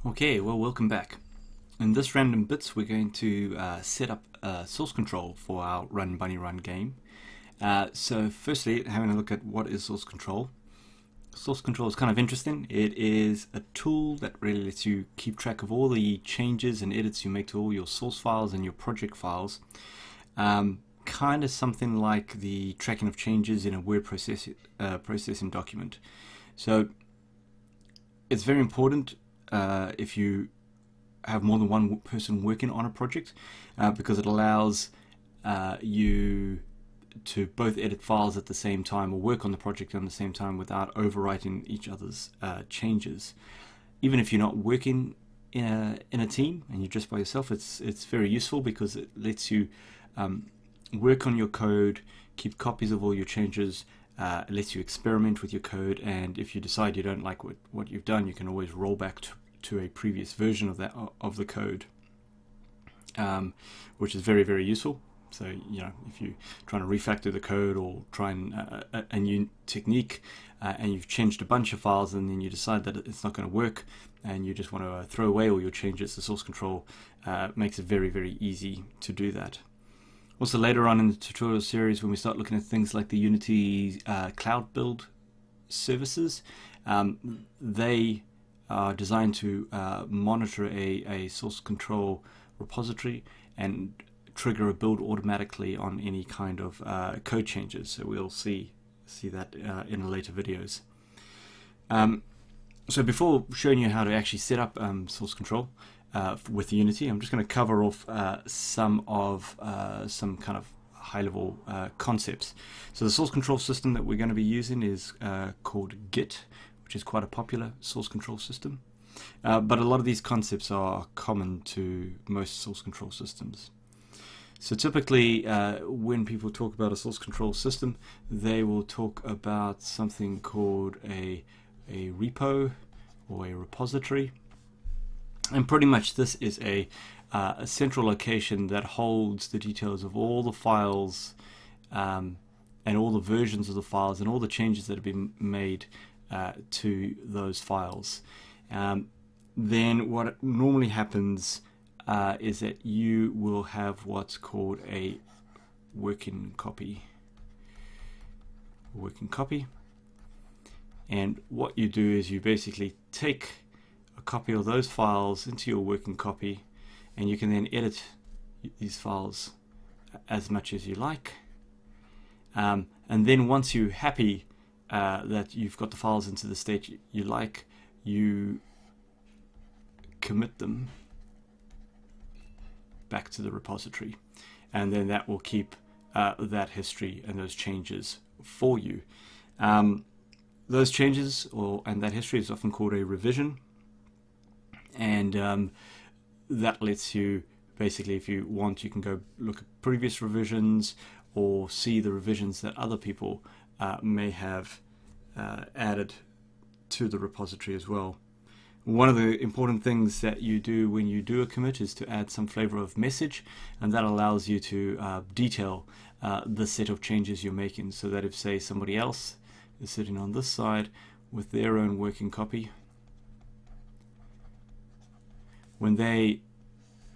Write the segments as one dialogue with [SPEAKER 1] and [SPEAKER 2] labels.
[SPEAKER 1] Okay, well, welcome back. In this random bits, we're going to set up source control for our Run Bunny Run game. So firstly, having a look at what is source control. Source control is kind of interesting. It is a tool that really lets you keep track of all the changes and edits you make to all your source files and your project files. Kind of something like the tracking of changes in a word processing document. So it's very important if you have more than one person working on a project, because it allows you to both edit files at the same time or work on the project at the same time without overwriting each other's changes. Even if you're not working in a team and you're just by yourself, it's very useful because it lets you work on your code, keep copies of all your changes. It lets you experiment with your code, and if you decide you don't like what you've done, you can always roll back to a previous version of the code, which is very, very useful. So, you know, if you're trying to refactor the code or try a new technique, and you've changed a bunch of files and then you decide that it's not going to work and you just want to throw away all your changes, the source control makes it very, very easy to do that. Also, later on in the tutorial series, when we start looking at things like the Unity cloud build services, they are designed to monitor a source control repository and trigger a build automatically on any kind of code changes. So we'll see that in the later videos. So before showing you how to actually set up source control with Unity, I'm just going to cover off some kind of high-level concepts. So the source control system that we're going to be using is called Git, which is quite a popular source control system. But a lot of these concepts are common to most source control systems. So typically, when people talk about a source control system, they will talk about something called a repo or a repository. And pretty much this is a central location that holds the details of all the files and all the versions of the files and all the changes that have been made to those files. Then what normally happens is that you will have what's called a working copy. And what you do is you basically take a copy of those files into your working copy, and you can then edit these files as much as you like. And then once you're happy that you've got the files into the state you like, you commit them back to the repository, and then that will keep that history and those changes for you. Those changes and that history is often called a revision, and that lets you basically, if you want, you can go look at previous revisions or see the revisions that other people may have added to the repository as well. One of the important things that you do when you do a commit is to add some flavor of message, and that allows you to detail the set of changes you're making, so that if, say, somebody else is sitting on this side with their own working copy, when they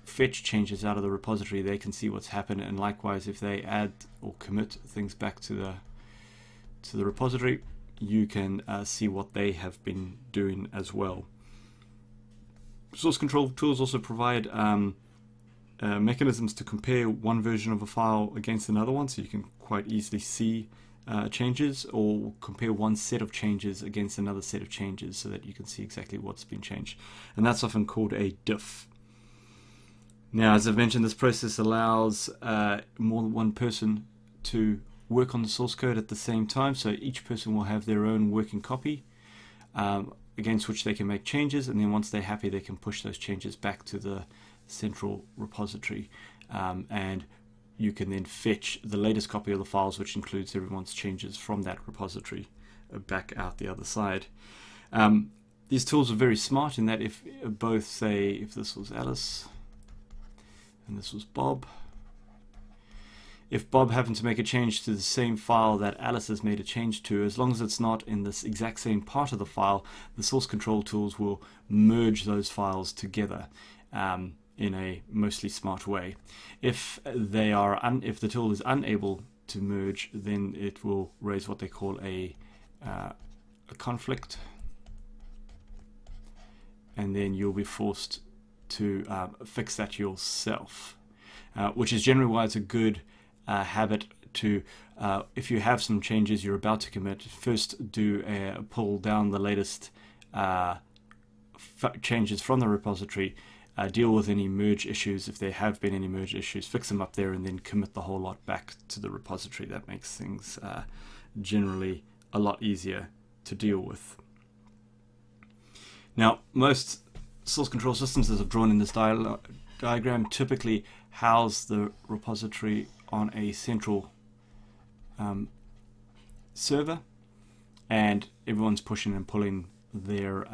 [SPEAKER 1] fetch changes out of the repository, they can see what's happened, and likewise if they add or commit things back to the repository, you can see what they have been doing as well. Source control tools also provide mechanisms to compare one version of a file against another one, so you can quite easily see changes, or compare one set of changes against another set of changes so that you can see exactly what's been changed. And that's often called a diff. Now, as I've mentioned, this process allows more than one person to work on the source code at the same time, so each person will have their own working copy against which they can make changes, and then once they're happy they can push those changes back to the central repository, and you can then fetch the latest copy of the files, which includes everyone's changes from that repository, back out the other side. These tools are very smart in that if both, say, if this was Alice and this was Bob, if Bob happened to make a change to the same file that Alice has made a change to, as long as it's not in this exact same part of the file, the source control tools will merge those files together in a mostly smart way. If the tool is unable to merge, then it will raise what they call a conflict, and then you'll be forced to fix that yourself, which is generally why it's a good habit to, if you have some changes you're about to commit, first do pull down the latest changes from the repository, deal with any merge issues if there have been any merge issues, fix them up there, and then commit the whole lot back to the repository. That makes things generally a lot easier to deal with. Now, most source control systems, as I've drawn in this diagram, typically house the repository on a central server, and everyone's pushing and pulling their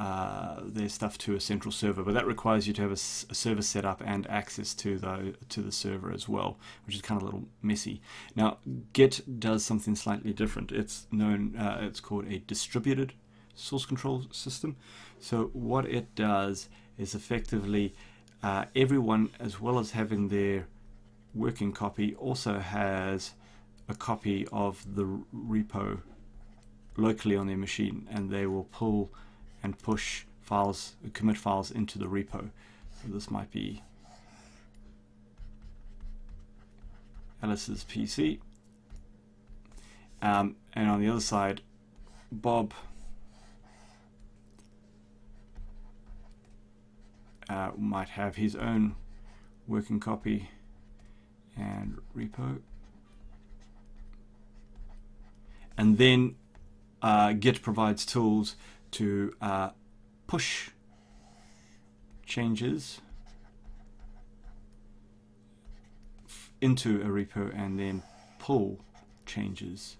[SPEAKER 1] stuff to a central server. But that requires you to have a server set up and access to the server as well, which is kind of a little messy. Now, Git does something slightly different. It's called a distributed source control system. So what it does is effectively everyone, as well as having their working copy, also has a copy of the repo locally on their machine, and they will pull and push files, commit files into the repo. So this might be Alice's PC, and on the other side, Bob might have his own working copy and repo, and then Git provides tools to push changes into a repo and then pull changes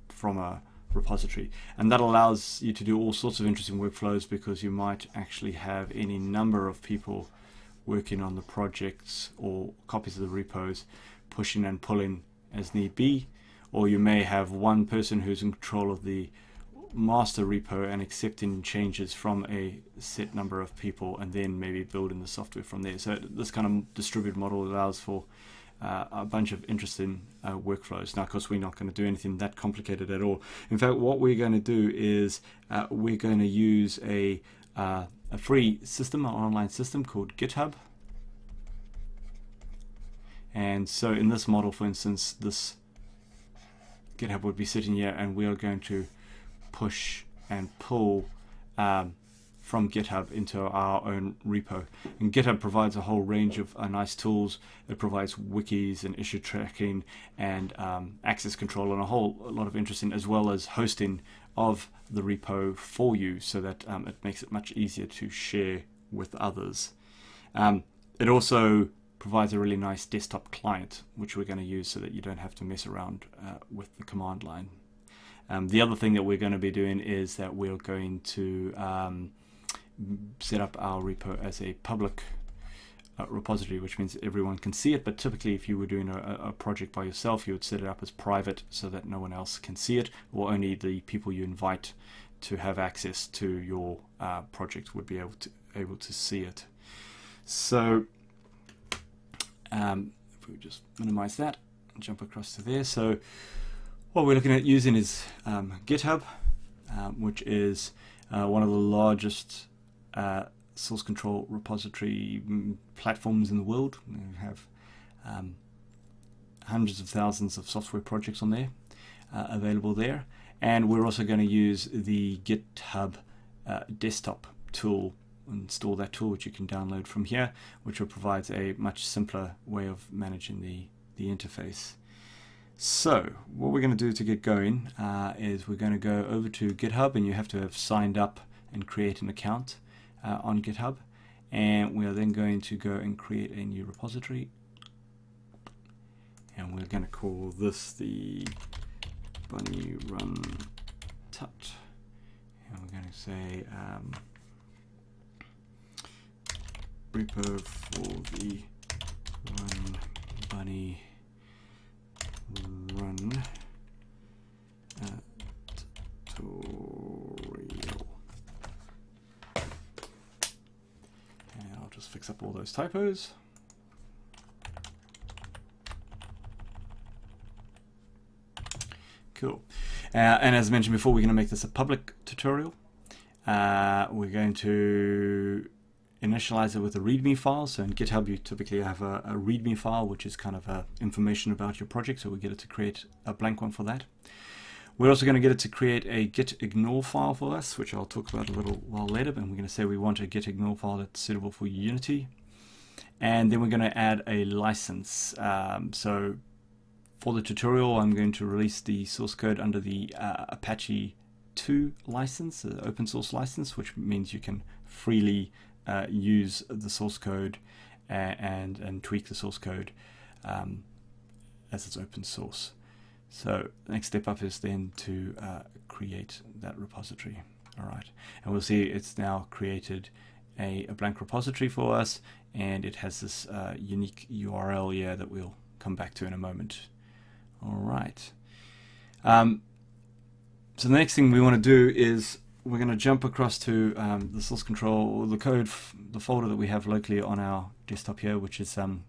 [SPEAKER 1] from a repository, and that allows you to do all sorts of interesting workflows, because you might actually have any number of people working on the projects or copies of the repos, pushing and pulling as need be, or you may have one person who's in control of the master repo and accepting changes from a set number of people, and then maybe building the software from there. So this kind of distributed model allows for a bunch of interesting workflows. Now, of course, we're not going to do anything that complicated at all. In fact, what we're going to do is we're going to use a free system, an online system called GitHub. And so in this model, for instance, this GitHub would be sitting here, and we are going to push and pull from GitHub into our own repo. And GitHub provides a whole range of nice tools. It provides wikis and issue tracking and access control and a lot of interesting, as well as hosting of the repo for you, so that it makes it much easier to share with others. It also provides a really nice desktop client, which we're going to use so that you don't have to mess around with the command line. The other thing that we're going to be doing is that we're going to set up our repo as a public repository, which means everyone can see it. But typically, if you were doing a project by yourself, you would set it up as private so that no one else can see it, or only the people you invite to have access to your project would be able to see it. So if we just minimize that and jump across to there. So what we're looking at using is GitHub, which is one of the largest source control repository platforms in the world. We have hundreds of thousands of software projects on there, available there. And we're also going to use the GitHub desktop tool, install that tool, which you can download from here, which will provide a much simpler way of managing the interface. So what we're going to do to get going is we're going to go over to GitHub, and you have to have signed up and create an account on GitHub, and we are then going to go and create a new repository, and we're going to call this the Bunny Run Tut, and we're going to say repo for the Run Bunny run tutorial. And I'll just fix up all those typos. Cool. And as mentioned before, we're going to make this a public tutorial. We're going to initialize it with a README file. So in GitHub, you typically have a README file, which is kind of information about your project. So we get it to create a blank one for that. We're also going to get it to create a gitignore file for us, which I'll talk about a little while later. And we're going to say we want a gitignore file that's suitable for Unity. And then we're going to add a license. So for the tutorial, I'm going to release the source code under the Apache 2 license, the open source license, which means you can freely use the source code and tweak the source code as it's open source. So the next step up is then to create that repository. All right, and we'll see it's now created a blank repository for us, and it has this unique URL here that we'll come back to in a moment. All right. So the next thing we want to do is we're going to jump across to the source control, the code, the folder that we have locally on our desktop here, which is our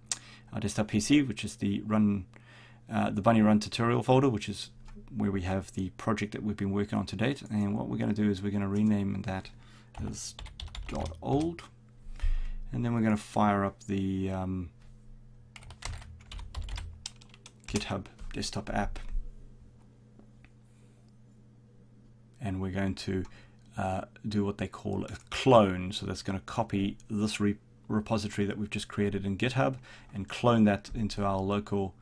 [SPEAKER 1] desktop PC, which is the Bunny Run tutorial folder, which is where we have the project that we've been working on to date. And what we're going to do is we're going to rename that as .old, and then we're going to fire up the GitHub desktop app, and we're going to do what they call a clone. So that's going to copy this repository that we've just created in GitHub and clone that into our local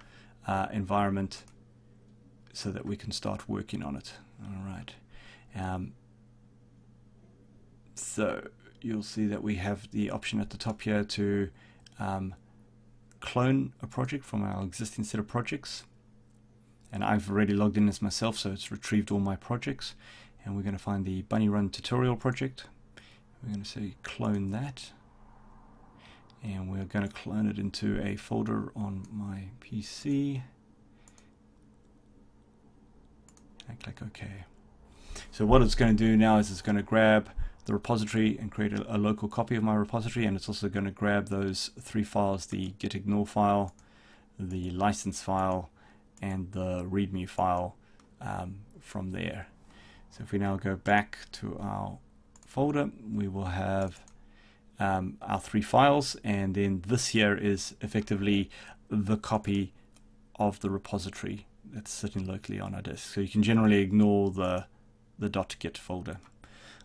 [SPEAKER 1] environment so that we can start working on it. All right. So you'll see that we have the option at the top here to clone a project from our existing set of projects. And I've already logged in as myself, so it's retrieved all my projects. And we're going to find the Bunny Run tutorial project. We're going to say clone that. And we're going to clone it into a folder on my PC. And click OK. So what it's going to do now is it's going to grab the repository and create a local copy of my repository, and it's also going to grab those 3 files, the gitignore file, the license file, and the README file from there. So if we now go back to our folder, we will have our 3 files, and then this here is effectively the copy of the repository that's sitting locally on our disk. So you can generally ignore the .git folder.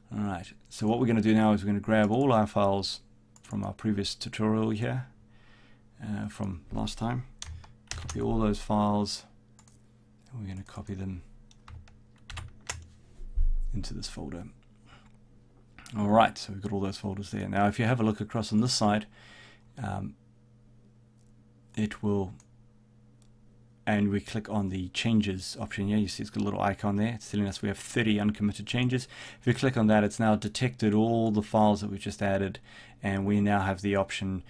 [SPEAKER 1] All right, so what we're going to do now is we're going to grab all our files from our previous tutorial here, from last time, copy all those files, and we're going to copy them into this folder. All right, so we've got all those folders there. Now if you have a look across on this side, it will, and we click on the changes option here, you see it's got a little icon there. It's telling us we have 30 uncommitted changes. If you click on that, it's now detected all the files that we just added, and we now have the option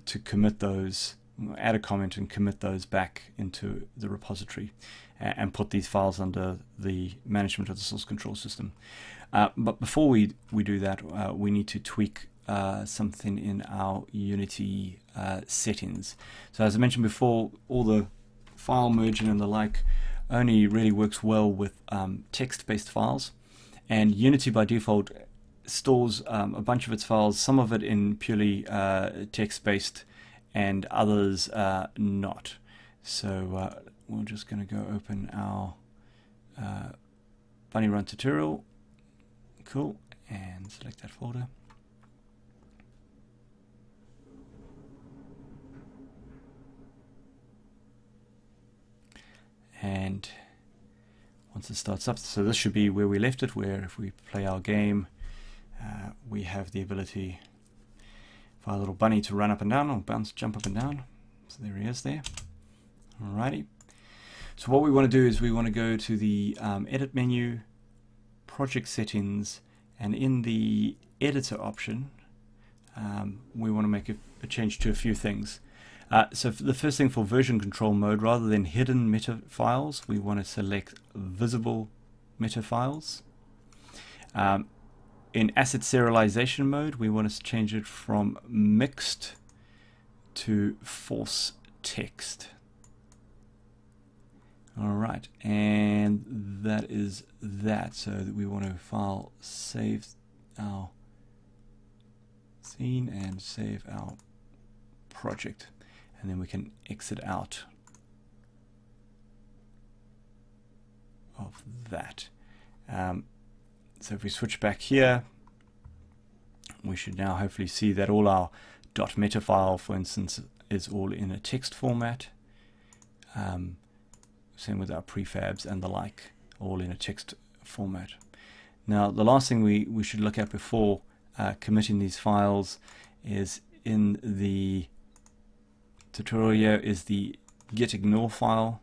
[SPEAKER 1] to commit those, add a comment and commit those back into the repository and put these files under the management of the source control system. But before we do that, we need to tweak something in our Unity settings. So as I mentioned before, all the file merging and the like only really works well with text-based files, and Unity by default stores a bunch of its files, some of it in purely text-based and others not. So we're just going to go open our Bunny Run tutorial, cool, and select that folder. And once it starts up, so this should be where we left it, where if we play our game, we have the ability for our little bunny to run up and down, or jump up and down. So there he is there. Alrighty. So what we want to do is we want to go to the edit menu, project settings, and in the editor option, we want to make a change to a few things. So for the first thing, for version control mode, rather than hidden meta files, we want to select visible meta files. In asset serialization mode, we want to change it from mixed to force text. Alright, and that is that. So that we want to file save our scene and save our project, and then we can exit out of that. So if we switch back here, we should now hopefully see that all our .meta file, for instance, is all in a text format. Same with our prefabs and the like, all in a text format. Now the last thing we should look at before committing these files is in the tutorial here is the gitignore file,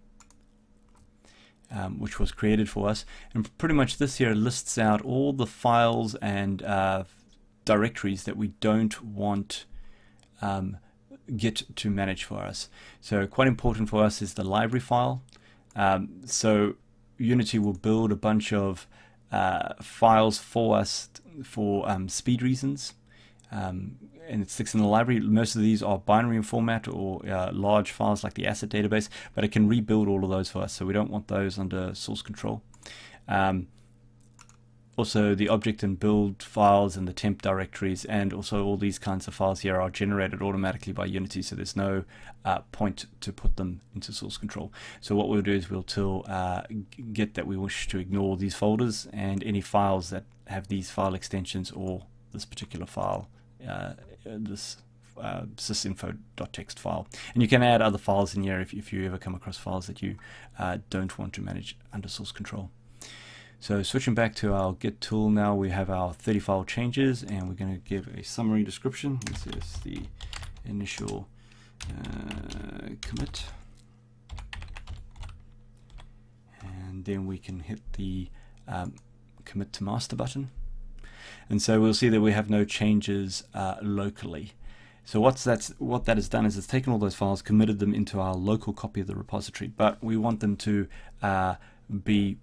[SPEAKER 1] which was created for us, and pretty much this here lists out all the files and directories that we don't want Git to manage for us. So quite important for us is the library file. So Unity will build a bunch of files for us for speed reasons, and it sticks in the library. Most of these are binary in format or large files like the asset database, but it can rebuild all of those for us, so we don't want those under source control. Also the object and build files and the temp directories, and also all these kinds of files here are generated automatically by Unity, so there's no point to put them into source control. So what we'll do is we'll tell Git that we wish to ignore these folders and any files that have these file extensions or this particular file, this sysinfo.txt file. And you can add other files in here if you ever come across files that you don't want to manage under source control. So switching back to our Git tool now, we have our 30 file changes, and we're going to give a summary description. This is the initial commit, and then we can hit the commit to master button, and so we'll see that we have no changes locally. So what that has done is it's taken all those files, committed them into our local copy of the repository, but we want them to be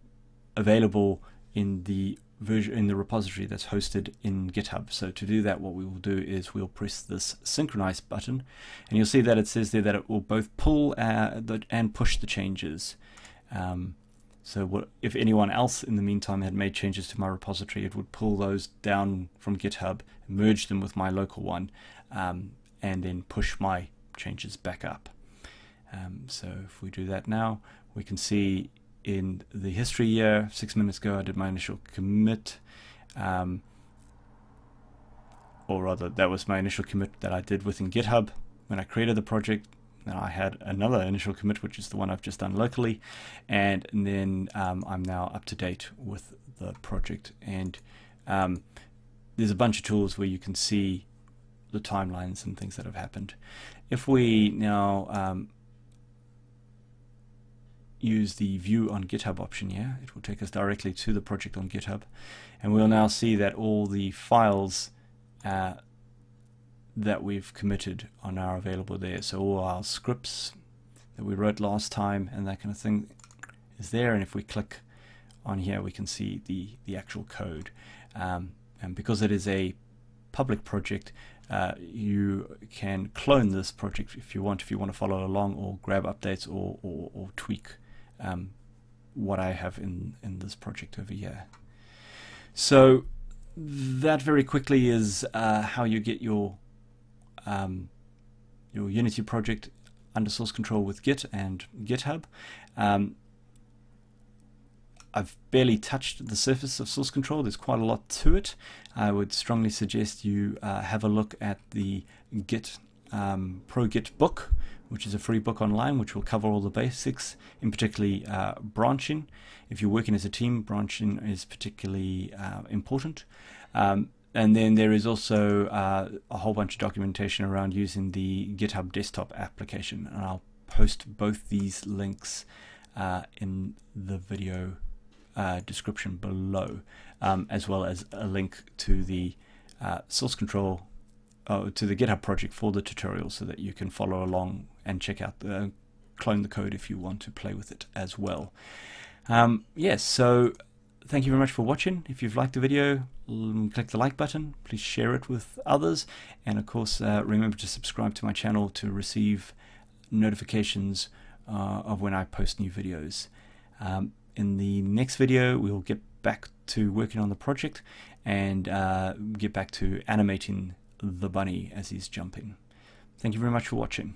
[SPEAKER 1] available in the repository that's hosted in GitHub. So to do that, what we will do is we'll press this synchronize button, and you'll see that it says there that it will both pull and push the changes. So if anyone else in the meantime had made changes to my repository, it would pull those down from GitHub, merge them with my local one, and then push my changes back up. So if we do that now, we can see in the history here, 6 minutes ago I did my initial commit, or rather that was my initial commit that I did within GitHub when I created the project. Then I had another initial commit, which is the one I've just done locally, and then I'm now up to date with the project. And there's a bunch of tools where you can see the timelines and things that have happened. If we now use the view on GitHub option here, it will take us directly to the project on GitHub, and we'll now see that all the files that we've committed are now available there. So all our scripts that we wrote last time and that kind of thing is there, and if we click on here we can see the actual code, and because it is a public project, you can clone this project if you want to follow along, or grab updates or tweak what I have in this project over here. So that very quickly is how you get your Unity project under source control with Git and GitHub. I've barely touched the surface of source control. There's quite a lot to it. I would strongly suggest you have a look at the Git Pro Git book, which is a free book online, which will cover all the basics, in particularly branching. If you're working as a team, branching is particularly important. And then there is also a whole bunch of documentation around using the GitHub desktop application, and I'll post both these links in the video description below, as well as a link to the source control, to the GitHub project for the tutorial, so that you can follow along and check out clone the code if you want to play with it as well. Yes, so thank you very much for watching. If you've liked the video, click the like button. Please share it with others, and of course remember to subscribe to my channel to receive notifications of when I post new videos. In the next video we'll get back to working on the project and get back to animating the bunny as he's jumping. Thank you very much for watching.